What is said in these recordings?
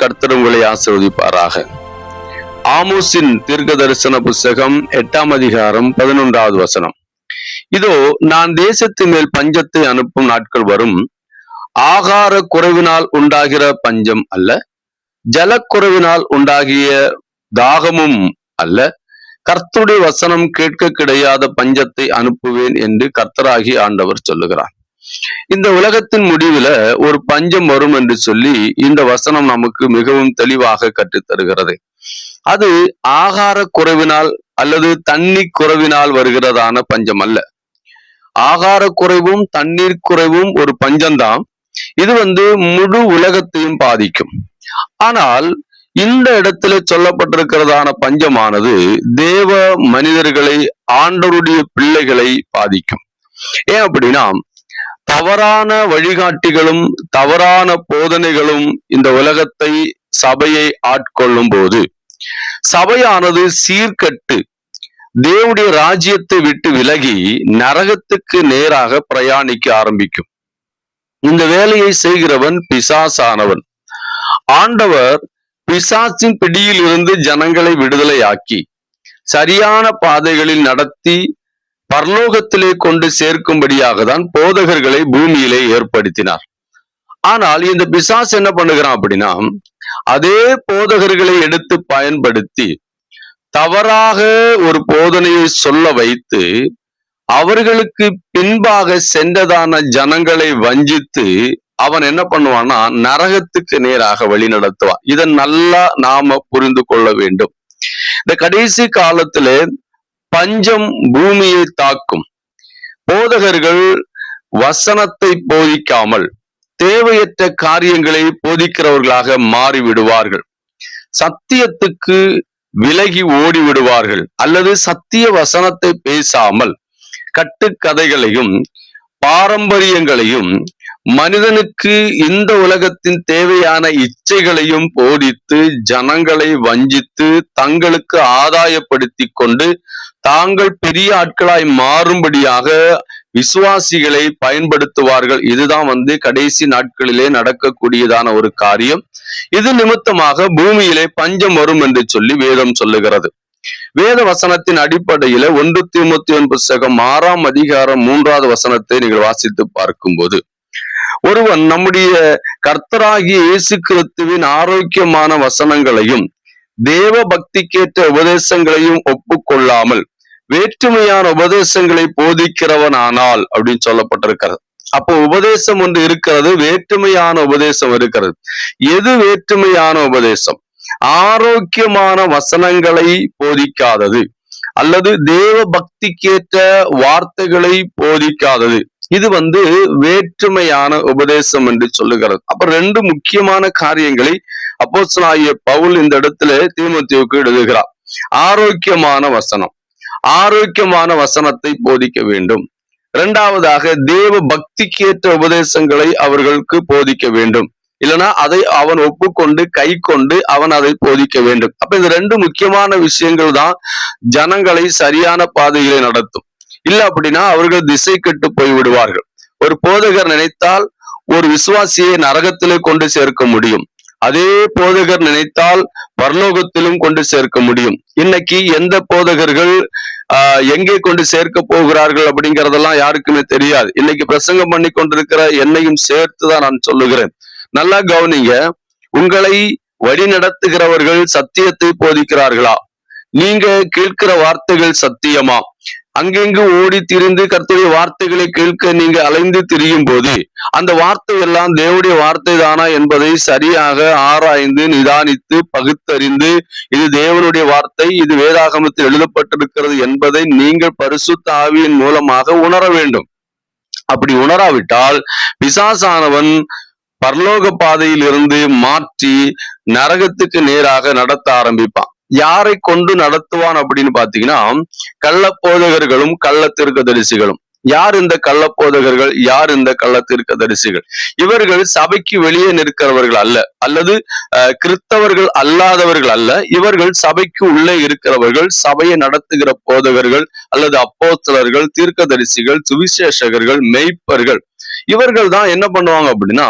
கர்த்தர் உங்களை ஆசீர்வதிப்பாராக. ஆமோஸின் தீர்க்க தரிசன புஸ்தகம் 8ஆம் அதிகாரம் 11வது வசனம். இதோ நான் தேசத்தின் மேல் பஞ்சத்தை அனுப்பும் நாட்கள் வரும். ஆகார குறைவினால் உண்டாகிற பஞ்சம் அல்ல, ஜலக்குறைவினால் உண்டாகிய தாகமும் அல்ல, கர்த்தருடைய வசனம் கேட்க கிடையாத பஞ்சத்தை அனுப்புவேன் என்று கர்த்தராகி ஆண்டவர் சொல்லுகிறார். இந்த உலகத்தின் முடிவுல ஒரு பஞ்சம் வரும் என்று சொல்லி இந்த வசனம் நமக்கு மிகவும் தெளிவாக கற்றுத்தருகிறது. அது ஆகார குறைவினால் அல்லது தண்ணீர் குறைவினால் வருகிறதான பஞ்சம் அல்ல. ஆகார குறைவும் தண்ணீர் குறைவும் ஒரு பஞ்சம்தான். இது முழு உலகத்தையும் பாதிக்கும். ஆனால் இந்த இடத்துல சொல்லப்பட்டிருக்கிறதான பஞ்சமானது தேவ மனிதர்களை, ஆண்டவருடைய பிள்ளைகளை பாதிக்கும். ஏன் அப்படின்னா, தவறான வழிகாட்டிகளும் தவறான போதனைகளும் இந்த உலகத்தை, சபையை ஆட்கொள்ளும் போது சபையானது சீர்கட்டு தேவனுடைய ராஜ்யத்தை விட்டு விலகி நரகத்துக்கு நேராக பிரயாணிக்க ஆரம்பிக்கும். இந்த வேலையை செய்கிறவன் பிசாசானவன். ஆண்டவர் பிசாசின் பிடியில் இருந்து ஜனங்களை விடுதலையாக்கி சரியான பாதைகளில் நடத்தி பரலோகத்திலே கொண்டு சேர்க்கும்படியாக தான் போதகர்களை பூமியிலே ஏற்படுத்தினார். ஆனால் இந்த பிசாசு என்ன பண்ணுகிறான் அப்படின்னா, அதே போதகர்களை எடுத்து பயன்படுத்தி தவறாக ஒரு போதனையை சொல்ல வைத்து அவர்களுக்கு பின்பாக சென்றதான ஜனங்களை வஞ்சித்து அவன் என்ன பண்ணுவான்னா நரகத்துக்கு நேராக வழி நடத்துவான். இதை நல்லா நாம புரிந்து கொள்ள வேண்டும். இந்த கடைசி காலத்திலே பஞ்சம் பூமியை தாக்கும். போதகர்கள் வசனத்தை போதிக்காமல் தேவையற்ற காரியங்களை போதிக்கிறவர்களாக மாறிவிடுவார்கள். சத்தியத்துக்கு விலகி ஓடி விடுவார்கள். அல்லது சத்திய வசனத்தை பேசாமல் கட்டுக்கதைகளையும் பாரம்பரியங்களையும் மனிதனுக்கு இந்த உலகத்தின் தேவையான இச்சைகளையும் போதித்து ஜனங்களை வஞ்சித்து தங்களுக்கு ஆதாயப்படுத்தி கொண்டு தாங்கள் பெரிய ஆட்களாய் மாறும்படியாக விசுவாசிகளை பயன்படுத்துவார்கள். இதுதான் கடைசி நாட்களிலே நடக்கக்கூடியதான ஒரு காரியம். இது நிமித்தமாக பூமியிலே பஞ்சம் வரும் என்று சொல்லி வேதம் சொல்லுகிறது. வேத வசனத்தின் அடிப்படையில 1 தீமோத்தேயு புஸ்தகம் 6ஆம் அதிகாரம் 3வது வசனத்தை நீங்கள் வாசித்து பார்க்கும்போது, ஒருவன் நம்முடைய கர்த்தராகிய இயேசு கிறிஸ்துவின் ஆரோக்கியமான வசனங்களையும் தேவ பக்திக்கேற்ற உபதேசங்களையும் ஒப்புக்கொள்ளாமல் வேற்றுமையான உபதேசங்களை போதிக்கிறவன் ஆனால் அப்படின்னு சொல்லப்பட்டிருக்கிறது. அப்போ உபதேசம் ஒன்று இருக்கிறது, வேற்றுமையான உபதேசம் இருக்கிறது. எது வேற்றுமையான உபதேசம்? ஆரோக்கியமான வசனங்களை போதிக்காதது அல்லது தேவ பக்திக்கேற்ற வார்த்தைகளை போதிக்காதது. இது வேற்றுமையான உபதேசம் என்று சொல்லுகிறது. அப்ப 2 முக்கியமான காரியங்களை அப்போஸ்தலனாகிய பவுல் இந்த இடத்துல தீமோத்தேயுவுக்கு எழுதுகிறார். ஆரோக்கியமான வசனம், ஆரோக்கியமான வசனத்தை போதிக்க வேண்டும். 2வதாக தேவ பக்திக்கேற்ற உபதேசங்களை அவர்களுக்கு போதிக்க வேண்டும். இல்லைன்னா அதை அவன் ஒப்புக்கொண்டு கை கொண்டு அவன் அதை போதிக்க வேண்டும். அப்ப இந்த 2 முக்கியமான விஷயங்கள் தான் ஜனங்களை சரியான பாதையிலே நடத்தும். இல்ல அப்படின்னா அவர்கள் திசை கெட்டு போய் விடுவார்கள். ஒரு போதகர் நினைத்தால் ஒரு விசுவாசியை நரகத்திலே கொண்டு சேர்க்க முடியும். அதே போதகர் நினைத்தால் பரலோகத்திலும் கொண்டு சேர்க்க முடியும். இன்னைக்கு எந்த போதகர்கள் எங்கே கொண்டு சேர்க்க போகிறார்கள் அப்படிங்கறதெல்லாம் யாருக்குமே தெரியாது. இன்னைக்கு பிரசங்கம் பண்ணி கொண்டிருக்கிற என்னையும் சேர்த்துதான் நான் சொல்லுகிறேன். நல்லா கவனிங்க. உங்களை வழி நடத்துகிறவர்கள் சத்தியத்தை போதிக்கிறார்களா? நீங்க கேட்கிற வார்த்தைகள் சத்தியமா? அங்கெங்கு ஓடி திரிந்து கர்த்தருடைய வார்த்தைகளை கேட்க நீங்க அலைந்து திரியும் போது அந்த வார்த்தை எல்லாம் தேவனுடைய வார்த்தை தானா என்பதை சரியாக ஆராய்ந்து நிதானித்து பகுத்தறிந்து இது தேவனுடைய வார்த்தை, இது வேதாகமத்தில் எழுதப்பட்டிருக்கிறது என்பதை நீங்கள் பரிசுத்த ஆவியின் மூலமாக உணர வேண்டும். அப்படி உணராவிட்டால் பிசாசானவன் பரலோக பாதையில் இருந்து மாற்றி நரகத்துக்கு நேராக நடத்த ஆரம்பிப்பான். யாரை கொண்டு நடத்துவான் அப்படின்னு பாத்தீங்கன்னா, கள்ள போதகர்களும் கள்ள தீர்க்கதரிசிகளும். யார் இந்த கள்ள போதகர்கள், யார் இந்த கள்ள தீர்க்கதரிசிகள்? இவர்கள் சபைக்கு வெளியே நிற்கிறவர்கள் அல்ல, அல்லது கிறிஸ்தவர்கள் அல்லாதவர்கள் அல்ல. இவர்கள் சபைக்கு உள்ளே இருக்கிறவர்கள், சபையை நடத்துகிற போதகர்கள் அல்லது அப்போஸ்தலர்கள், தீர்க்கதரிசிகள், சுவிசேஷகர்கள், மெய்ப்பர்கள். இவர்கள் தான் என்ன பண்ணுவாங்க அப்படின்னா,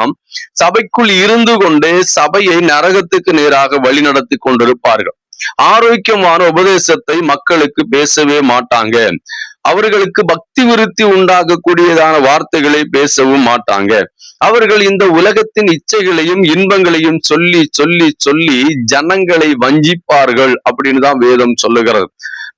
சபைக்குள் இருந்து கொண்டே சபையை நரகத்துக்கு நேராக வழிநடத்தி கொண்டிருப்பார்கள். ஆரோக்கியமான உபதேசத்தை மக்களுக்கு பேசவே மாட்டாங்க. அவர்களுக்கு பக்தி விருத்தி உண்டாகக்கூடியதான வார்த்தைகளை பேசவும் மாட்டாங்க. அவர்கள் இந்த உலகத்தின் இச்சைகளையும் இன்பங்களையும் சொல்லி சொல்லி சொல்லி ஜனங்களை வஞ்சிப்பார்கள் அப்படின்னு தான் வேதம் சொல்லுகிறது.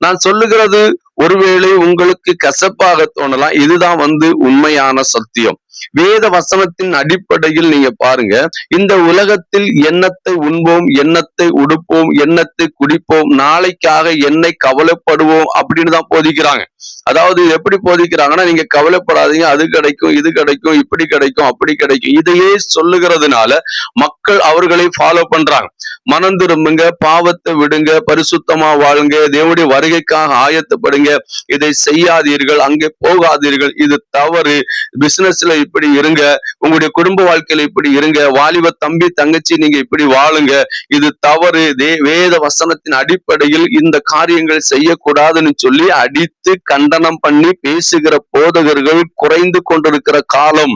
நான் சொல்லுகிறது ஒருவேளை உங்களுக்கு கசப்பாக தோணலாம். இதுதான் உண்மையான சத்தியம். வேத வசனத்தின் அடிப்படையில் நீங்க பாருங்க, இந்த உலகத்தில் எண்ணத்தை உண்போம், எண்ணத்தை உடுப்போம், எண்ணத்தை குடிப்போம், நாளைக்காக என்னை கவலைப்படுவோம் அப்படின்னு தான் போதிக்கிறாங்க. அதாவது எப்படி போதிக்கிறாங்கன்னா, நீங்க கவலைப்படாதீங்க, அது கிடைக்கும், இது கிடைக்கும், இப்படி கிடைக்கும், அப்படி கிடைக்கும், இதையே சொல்லுகிறதுனால மக்கள் அவர்களை ஃபாலோ பண்றாங்க. மனம் திரும்புங்க, பாவத்தை விடுங்க, பரிசுத்தமா வாழுங்க, தேவனுடைய வருகைக்காக ஆயத்தப்படுங்க, இதை செய்யாதீர்கள், அங்கே போகாதீர்கள், இது தவறு, பிசினஸ்ல இப்படி இருங்க, உங்களுடைய குடும்ப வாழ்க்கையில இப்படி இருங்க, வாலிப தம்பி தங்கச்சி நீங்க இப்படி வாழுங்க, இது தவறு, வேத வசனத்தின் அடிப்படையில் இந்த காரியங்கள் செய்யக்கூடாதுன்னு சொல்லி அடித்து கண்டனம் பண்ணி பேசுகிற போதகர்கள் குறைந்து கொண்டிருக்கிற காலம்.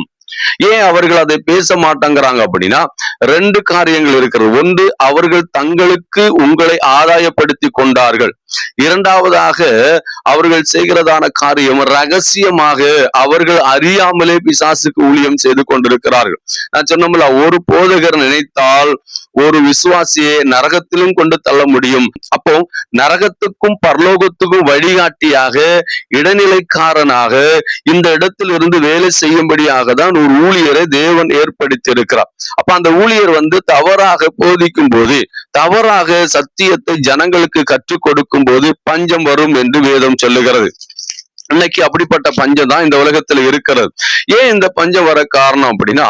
ஏன் அவர்கள் அதை பேச மாட்டாங்கிறாங்க அப்படின்னா, ரெண்டு காரியங்கள் இருக்கிறது. ஒன்று, அவர்கள் தங்களுக்கு உங்களை ஆதாயப்படுத்தி கொண்டார்கள். இரண்டாவதாக, அவர்கள் செய்கிறதான காரியம் ரகசியமாக அவர்கள் அறியாமலே பிசாசுக்கு ஊழியம் செய்து கொண்டிருக்கிறார்கள். நான் சொன்னோம்ல, ஒரு போதகர் நினைத்தால் ஒரு விசுவாசியை நரகத்திலும் கொண்டு தள்ள முடியும். அப்போ நரகத்துக்கும் பரலோகத்துக்கும் வழிகாட்டியாக, இடைநிலைக்காரனாக இந்த இடத்தில் இருந்து வேலை செய்யும்படியாக தான் ஒரு ஊழியரை தேவன் ஏற்படுத்தி இருக்கிறார். அப்ப அந்த ஊழியர் தவறாக போதிக்கும் போது, தவறாக சத்தியத்தை ஜனங்களுக்கு கற்றுக் கொடுக்கும் போது பஞ்சம் வரும் என்று வேதம் சொல்லுகிறது. இன்னைக்கு அப்படிப்பட்ட பஞ்சம் தான் இந்த உலகத்துல இருக்கிறது. ஏன் இந்த பஞ்சம் வர காரணம் அப்படின்னா,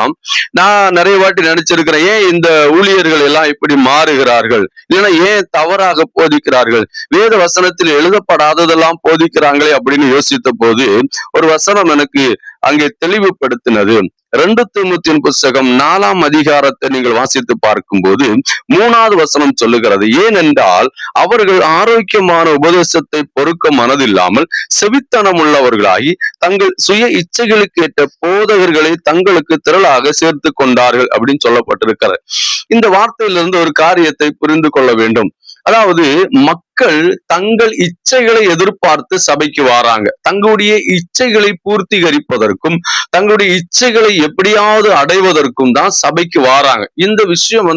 நான் நிறைய வாட்டி நினைச்சிருக்கிறேன், ஏன் இந்த ஊழியர்கள் எல்லாம் இப்படி மாறுகிறார்கள், இல்லைன்னா ஏன் தவறாக போதிக்கிறார்கள், வேத வசனத்தில் எழுதப்படாததெல்லாம் போதிக்கிறாங்களே அப்படின்னு யோசித்த போது ஒரு வசனம் எனக்கு அங்கே தெளிவுபடுத்தினது. 2 தீமோத்தேயு புத்தகம் 4ஆம் அதிகாரத்தை நீங்கள் வாசித்து பார்க்கும்போது 3வது வசனம் சொல்லுகிறது, ஏனென்றால் அவர்கள் ஆரோக்கியமான உபதேசத்தை பொறுக்க மனதில்லாமல் செவித்தனம் உள்ளவர்களாகி தங்கள் சுய இச்சைகளுக்கு ஏற்ற போதகர்களை தங்களுக்கு திரளாக சேர்த்து கொண்டார்கள் அப்படின்னு சொல்லப்பட்டிருக்கிறது. இந்த வார்த்தையிலிருந்து ஒரு காரியத்தை புரிந்து கொள்ள வேண்டும். அதாவது மக்கள் தங்கள் இச்சைகளை எதிர்பார்த்து சபைக்கு வராங்க. தங்களுடைய இச்சைகளை பூர்த்திகரிப்பதற்கும் தங்களுடைய இச்சைகளை எப்படியாவது அடைவதற்கும் தான் சபைக்கு வராங்க. இந்த விஷயம்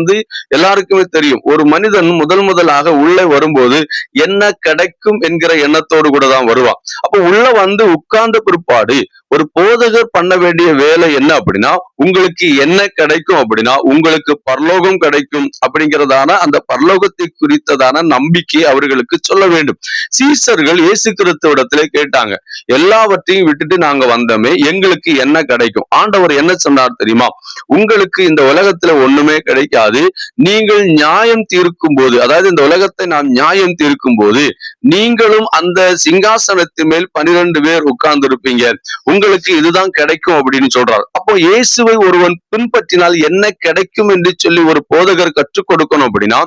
எல்லாருக்குமே தெரியும். ஒரு மனிதன் முதலாக உள்ளே வரும்போது என்ன கிடைக்கும் என்கிற எண்ணத்தோடு கூட தான் வருவான். அப்ப உள்ள உட்கார்ந்த பிற்பாடு ஒரு போதகர் பண்ண வேண்டிய வேலை என்ன அப்படின்னா, உங்களுக்கு என்ன கிடைக்கும் அப்படின்னா, உங்களுக்கு பரலோகம் கிடைக்கும் அப்படிங்கிறதான அந்த பரலோகத்தை குறித்ததான நம்பிக்கை அவர்களுக்கு சொல்ல வேண்டும். சீசர்கள் இயேசு கிறிஸ்துவிடத்திலே கேட்டாங்க, எல்லாவற்றையும் விட்டுட்டு நாங்க வந்தோமே, எங்களுக்கு என்ன கிடைக்கும்? ஆண்டவர் என்ன சொன்னார் தெரியுமா? உங்களுக்கு இந்த உலகத்துல ஒண்ணுமே கிடைக்காது. நீங்கள் நியாயம் தீர்க்கும் போது, அதாவது இந்த உலகத்தை நாம் நியாயம் தீர்க்கும் போது நீங்களும் அந்த சிங்காசனத்தின் மேல் 12 பேர் உட்கார்ந்து இருப்பீங்க, உங்களுக்கு இதுதான் கிடைக்கும் அப்படின்னு சொல்றார். அப்போ இயேசுவை ஒருவன் பின்பற்றினால் என்ன கிடைக்கும் என்று சொல்லி ஒரு போதகர் கற்றுக் கொடுக்கணும் அப்படின்னா,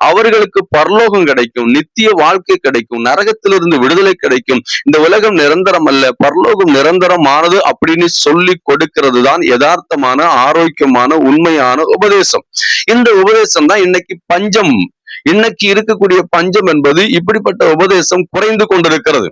அவர்களுக்கு பரலோகம் கிடைக்கும், நித்திய வாழ்க்கை கிடைக்கும், நரகத்திலிருந்து விடுதலை கிடைக்கும், இந்த உலகம் நிரந்தரம் அல்ல, பரலோகம் நிரந்தரமானது அப்படின்னு சொல்லி கொடுக்கிறது தான் யதார்த்தமான ஆரோக்கியமான உண்மையான உபதேசம். இந்த உபதேசம் தான் இன்னைக்கு பஞ்சம். இன்னைக்கு இருக்கக்கூடிய பஞ்சம் என்பது இப்படிப்பட்ட உபதேசம் குறைந்து கொண்டிருக்கிறது.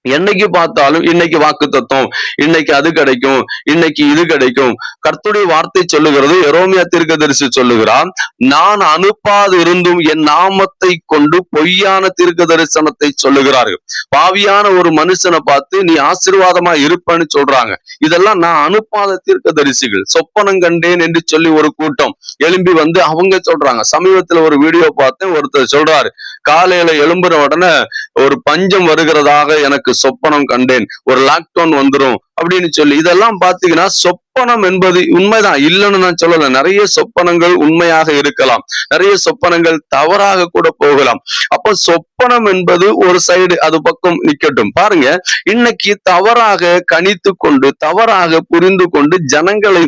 என்னைக்கு பார்த்தாலும் இன்னைக்கு வாக்கு தத்துவம், இன்னைக்கு அது கிடைக்கும், இன்னைக்கு இது கிடைக்கும். கர்த்தருடைய வார்த்தை சொல்லுகிறது, எரேமியா தீர்க்கதரிசி சொல்லுகிறான், நான் அனுப்பாது இருந்தும் என் நாமத்தை கொண்டு பொய்யான தீர்க்க தரிசனத்தை சொல்லுகிறார்கள். பாவியான ஒரு மனுஷனை பார்த்து நீ ஆசீர்வாதமா இருப்பேன்னு சொல்றாங்க. இதெல்லாம் நான் அனுப்பாத தீர்க்க தரிசிகள். சொப்பனம் கண்டேன் என்று சொல்லி ஒரு கூட்டம் எழும்பி அவங்க சொல்றாங்க. சமீபத்துல ஒரு வீடியோ பார்த்தேன், ஒருத்தர் சொல்றாரு, காலையில எழும்புற உடனே ஒரு பஞ்சம் வருகிறதாக எனக்கு சொப்பனம் கண்டேன், ஒரு லாக்டவுன் வந்துரும் அப்படின்னு சொல்லி. இதெல்லாம் பாத்தீங்கன்னா சொப்பனம் என்பது உண்மைதான், இல்லைன்னு நான் சொல்லல. நிறைய சொப்பனங்கள் உண்மையாக இருக்கலாம், நிறைய சொப்பனங்கள் தவறாக கூட போகலாம். அப்ப சொப்பனம் என்பது ஒரு சைடு, அது பக்கம் நிக்கட்டும். பாருங்க, இன்னைக்கு தவறாக கணித்து கொண்டு தவறாக புரிந்து கொண்டு ஜனங்களை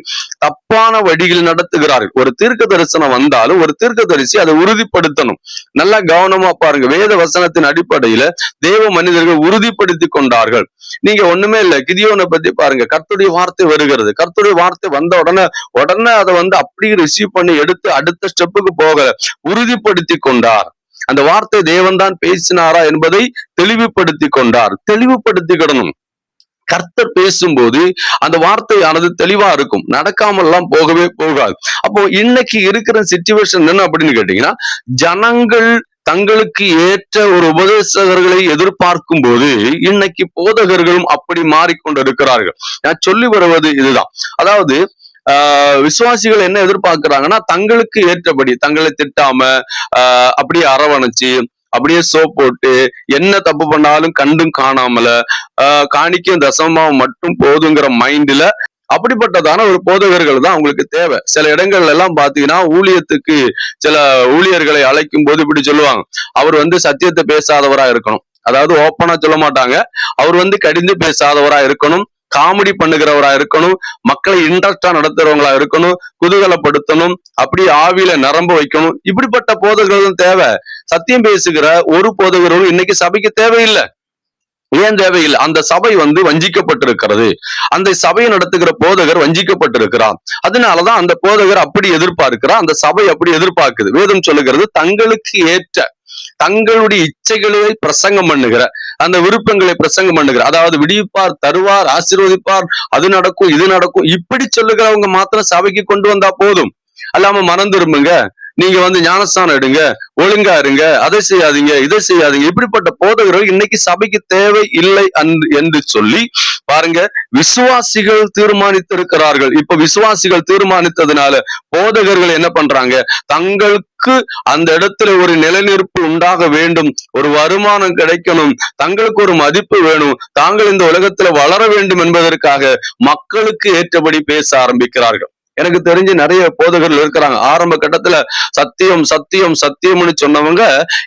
தப்பான வழியில் நடத்துகிறார்கள். ஒரு தீர்க்க தரிசனம் வந்தாலும் ஒரு தீர்க்க தரிசி அதை உறுதிப்படுத்தணும். நல்லா கவனமா பாருங்க, வேத வசனத்தின் அடிப்படையில தேவ மனிதர்கள் உறுதிப்படுத்தி கொண்டார்கள். நீங்க ஒண்ணுமே இல்லை, கிதியோனை பத்தி பாருங்க. கர்த்தருடைய வார்த்தை வருகிறது, கர்த்தருடைய வார்த்தை வந்த உடனே அதை அப்படியே ரிசீவ் பண்ணி எடுத்து அடுத்த ஸ்டெப்புக்கு போக உறுதிப்படுத்தி கொண்டார். அந்த வார்த்தை தேவன் தான் பேசினாரா என்பதை தெளிவுபடுத்தி கொண்டார். தெளிவுபடுத்திக்கிடணும். கர்த்தர் பேசும்போது அந்த வார்த்தையானது தெளிவா இருக்கும், நடக்காமல் எல்லாம் போகவே போகாது. அப்போ இன்னைக்கு இருக்கிற சிச்சுவேஷன் என்ன அப்படின்னு கேட்டீங்கன்னா, ஜனங்கள் தங்களுக்கு ஏற்ற ஒரு உபதேசகர்களை எதிர்பார்க்கும் போது இன்னைக்கு போதகர்களும் அப்படி மாறிக்கொண்டிருக்கிறார்கள். நான் சொல்லி வருவது இதுதான். அதாவது விசுவாசிகள் என்ன எதிர்பார்க்கிறாங்கன்னா, தங்களுக்கு ஏற்றபடி தங்களை திட்டாம அப்படியே அரவணைச்சு அப்படியே சோப் போட்டு என்ன தப்பு பண்ணாலும் கண்டும் காணாமல காணிக்கும் தசமாவும் மட்டும் போதுங்கிற மைண்ட்ல அப்படிப்பட்டதான ஒரு போதகர்கள் தான் அவங்களுக்கு தேவை. சில இடங்கள்ல எல்லாம் பாத்தீங்கன்னா, ஊழியத்துக்கு சில ஊழியர்களை அழைக்கும் போது இப்படி சொல்லுவாங்க, அவர் சத்தியத்தை பேசாதவரா இருக்கணும். அதாவது ஓப்பனா சொல்ல மாட்டாங்க, அவர் கடிந்து பேசாதவரா இருக்கணும், காமெடி பண்ணுகிறவரா இருக்கணும், மக்களை இன்ட்ரெஸ்டா நடத்துறவங்களா இருக்கணும், குதூகலப்படுத்தணும், அப்படி ஆவியில நிரம்ப வைக்கணும். இப்படிப்பட்ட போதகர்கள் தேவை. சத்தியம் பேசுகிற ஒரு போதகரும் இன்னைக்கு சபைக்கு தேவையில்லை. ஏன் தேவையில்லை? அந்த சபை வஞ்சிக்கப்பட்டிருக்கிறது. அந்த சபையை நடத்துகிற போதகர் வஞ்சிக்கப்பட்டிருக்கிறார். அதனாலதான் அந்த போதகர் அப்படி எதிர்பார்க்கிறார், அந்த சபை அப்படி எதிர்பார்க்குது. வேதம் சொல்லுகிறது, தங்களுக்கு ஏற்ற தங்களுடைய இச்சைகளை பிரசங்கம் பண்ணுகிற, அந்த விருப்பங்களை பிரசங்கம் பண்ணுகிற, அதாவது விடிவிப்பார், தருவார், ஆசீர்வதிப்பார், அது நடக்கும் இது நடக்கும் இப்படி சொல்லுகிறவங்க மாத்திரம் சபைக்கு கொண்டு வந்தா போதும். அல்லாம மனம் திரும்புங்க, நீங்க ஞானஸ்தானம் எடுங்க, ஒழுங்கா இருங்க, அதை செய்யாதீங்க இதை செய்யாதீங்க, இப்படிப்பட்ட போதகர்கள் இன்னைக்கு சபைக்கு தேவை இல்லை என்று சொல்லி பாருங்க, விசுவாசிகள் தீர்மானித்திருக்கிறார்கள். இப்ப விசுவாசிகள் தீர்மானித்ததுனால போதகர்கள் என்ன பண்றாங்க, தங்களுக்கு அந்த இடத்துல ஒரு நிலைநிற்பு உண்டாக வேண்டும், ஒரு வருமானம் கிடைக்கணும், தங்களுக்கு ஒரு மதிப்பு வேணும், தாங்கள் இந்த உலகத்துல வளர வேண்டும் என்பதற்காக மக்களுக்கு ஏற்றபடி பேச ஆரம்பிக்கிறார்கள். எனக்கு தெரிஞ்சு நிறைய போதகர்கள் இருக்கிறாங்க. ஆரம்ப கட்டத்துல சத்தியம் சத்தியம் சத்தியம்னு சொன்னவங்க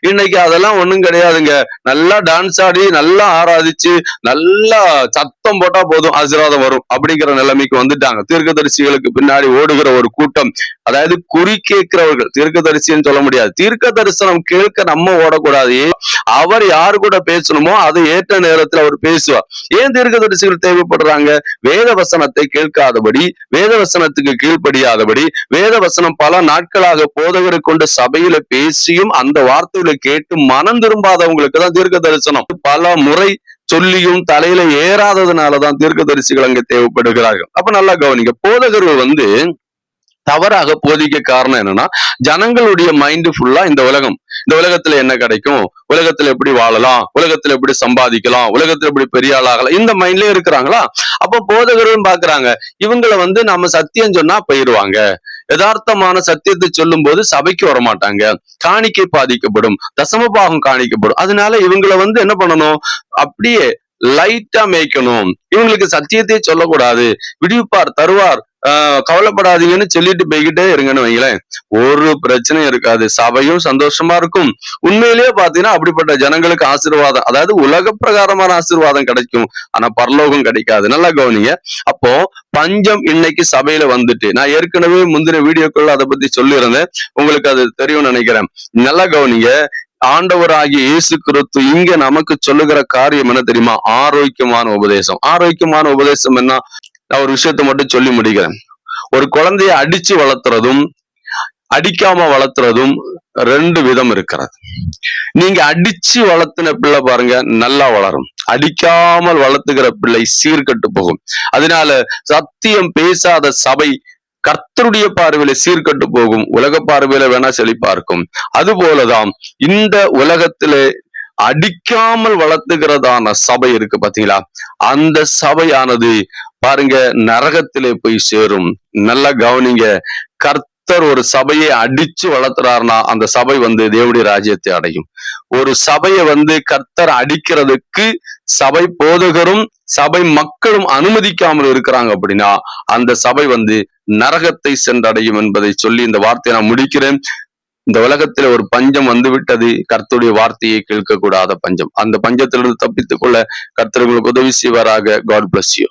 இன்னைக்கு அதெல்லாம் ஒண்ணும் கிடையாதுங்க, நல்லா டான்ஸ் ஆடி நல்லா ஆராதிச்சு நல்லா சத்தம் போட்டா போதும் ஆசீர்வாதம் வரும் அப்படிங்கிற நிலைமைக்கு வந்துட்டாங்க. தீர்க்கதரிசிகளுக்கு பின்னாடி ஓடுகிற ஒரு கூட்டம், அதாவது குறி கேட்கிறவர்கள். தீர்க்கதரிசின்னு சொல்ல முடியாது, தீர்க்க தரிசனம் கேட்க நம்ம ஓடக்கூடாது. அவர் யாரு கூட பேசணுமோ அதை ஏற்ற நேரத்தில் அவர் பேசுவார். ஏன் தீர்க்கதரிசிகள் தேவைப்படுறாங்க? வேத வசனத்தை கேட்காதபடி, வேத வசனத்துக்கு கீழ்ப்படியாதபடி, வேத வசனம் பல நாட்களாக போதகரை கொண்டு சபையில பேசியும் அந்த வார்த்தைகளை கேட்டு மனம் திரும்பாதவங்களுக்கு தான் தீர்க்க தரிசனம் பல முறை சொல்லியும் தலையில ஏறாததுனாலதான் தீர்க்க தரிசிகள் அங்க தேவைப்படுகிறார்கள். அப்ப நல்லா கவனிங்க, போதகர்கள் தவறாக போதிக்க காரணம் என்னன்னா, ஜனங்களுடைய மைண்ட் ஃபுல்லா இந்த உலகத்துல என்ன கிடைக்கும், உலகத்துல எப்படி வாழலாம், உலகத்துல எப்படி சம்பாதிக்கலாம், உலகத்துல எப்படி பெரிய ஆளாகலாம், இந்த மைண்ட்லயே இருக்கிறாங்களா? அப்ப போதகரும் பாக்குறாங்க, இவங்களை நம்ம சத்தியம் சொன்னா போயிடுவாங்க, யதார்த்தமான சத்தியத்தை சொல்லும் போது சபைக்கு வரமாட்டாங்க, காணிக்கை பாதிக்கப்படும், தசம பாகம் காணிக்கப்படும். அதனால இவங்களை என்ன பண்ணணும், அப்படியே லைட்டா மேய்க்கணும், இவங்களுக்கு சத்தியத்தையே சொல்லக்கூடாது, விடுவிப்பார் தருவார் கவலைப்படாதீங்கன்னு சொல்லிட்டு போய்கிட்டே இருங்கன்னு வைங்களேன், ஒரு பிரச்சனையும் இருக்காது, சபையும் சந்தோஷமா இருக்கும். உண்மையிலேயே பாத்தீங்கன்னா அப்படிப்பட்ட ஜனங்களுக்கு ஆசீர்வாதம், அதாவது உலக பிரகாரமான ஆசீர்வாதம் கிடைக்கும், ஆனா பரலோகம் கிடைக்காது. நல்லா கவனிங்க. அப்போ பஞ்சம் இன்னைக்கு சபையில நான் ஏற்கனவே முந்தின வீடியோக்குள்ள அதை பத்தி சொல்லியிருந்தேன், உங்களுக்கு அது தெரியும்னு நினைக்கிறேன். நல்லா கவனிங்க, ஆண்டவராகிய இயேசு கிறிஸ்து இங்க நமக்கு சொல்லுகிற காரியம் என்ன தெரியுமா? ஆரோக்கியமான உபதேசம். ஆரோக்கியமான உபதேசம் என்ன? நான் ஒரு விஷயத்த மட்டும் சொல்லி முடிக்கிறேன். ஒரு குழந்தைய அடிச்சு வளர்த்துறதும் அடிக்காம வளர்த்துறதும் ரெண்டு விதம் இருக்கிறது. நீங்க அடிச்சு வளர்த்துன பிள்ளை பாருங்க நல்லா வளரும், அடிக்காமல் வளர்த்துக்கிற பிள்ளை சீர்கட்டு போகும். அதனால சத்தியம் பேசாத சபை கர்த்தருடைய பார்வையில சீர்கட்டு போகும், உலக பார்வையில வேணா செழிப்பா இருக்கும். அது போலதான் இந்த உலகத்துல அடிக்காமல் வளர்த்துகிறதான சபை இருக்கு பாத்தீங்களா, அந்த சபையானது பாருங்க நரகத்திலே போய் சேரும். நல்லா கவனிங்க, கர்த்தர் ஒரு சபையை அடிச்சு வளர்த்துறாருன்னா அந்த சபை தேவனுடைய ராஜ்யத்தை அடையும். ஒரு சபையை கர்த்தர் அடிக்கிறதுக்கு சபை போதகரும் சபை மக்களும் அனுமதிக்காமல் இருக்கிறாங்க அப்படின்னா அந்த சபை நரகத்தை சென்றடையும் என்பதை சொல்லி இந்த வார்த்தையை நான் முடிக்கிறேன். இந்த உலகத்துல ஒரு பஞ்சம் விட்டது, கர்த்தருடைய வார்த்தையை கேட்கக்கூடாத பஞ்சம். அந்த பஞ்சத்திலிருந்து தப்பித்துக் கொள்ள கர்த்தர் உங்களுக்கு உதவி செய்வாராக. God bless you.